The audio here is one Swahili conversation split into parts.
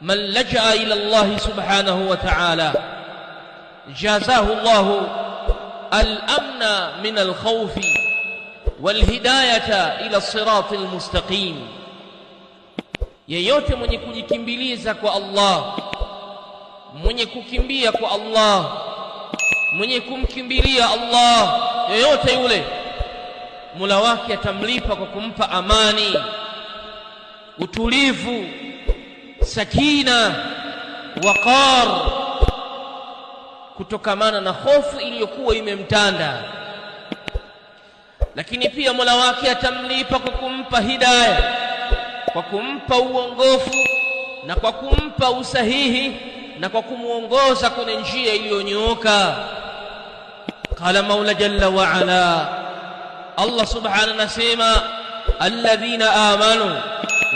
من لجأ إلى الله سبحانه وتعالى جازاه الله الأمن من الخوف والهداية إلى الصراط المستقيم. yeyote mwenye kujikimbiliza kwa Allah, mwenye kukimbia kwa Allah, mwenye kumkimbilia Allah, yeyote yule Mola wake atamlipa kwa kumpa amani, utulivu, sakina, waqar, kutokamana na hofu iliyokuwa imemtanda. Lakini pia Mola wake atamlipa kwa kumpa hidayah, kwa kumpa uongofu na kwa kumpa usahihi na kwa kumuongoza kwenye njia iliyonyooka. Qala Maula jalla wa ala, Allah subhanahu anasema, alladhina amanu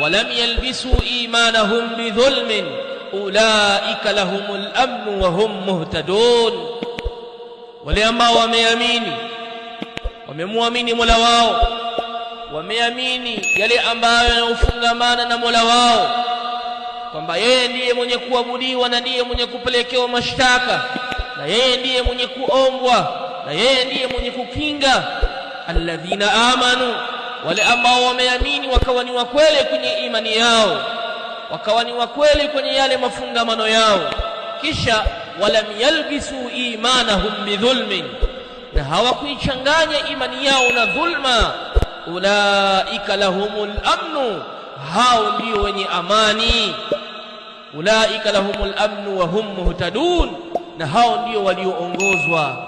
wa lam yalbisu imanahum bidhulmin ulaika lahumul amn wa hum muhtadun. Wale ambao wameamini, wamemwamini Mola wao, wameamini yale ambayo yanayofungamana na Mola wao, kwamba yeye ndiye mwenye kuabudiwa na ndiye mwenye kupelekewa mashtaka na yeye ndiye mwenye kuombwa na yeye ndiye mwenye kukinga. Alladhina amanu, wale ambao wameamini wakawa ni wakweli kwenye imani yao, wakawa ni wakweli kwenye yale mafungamano yao, kisha walam yalbisu imanahum bidhulmin, na hawakuichanganya imani yao na dhulma. Ulaika lahumul amnu, hao ndio wenye amani. Ulaika lahumul amnu wa hum muhtadun, na hao ndio walioongozwa.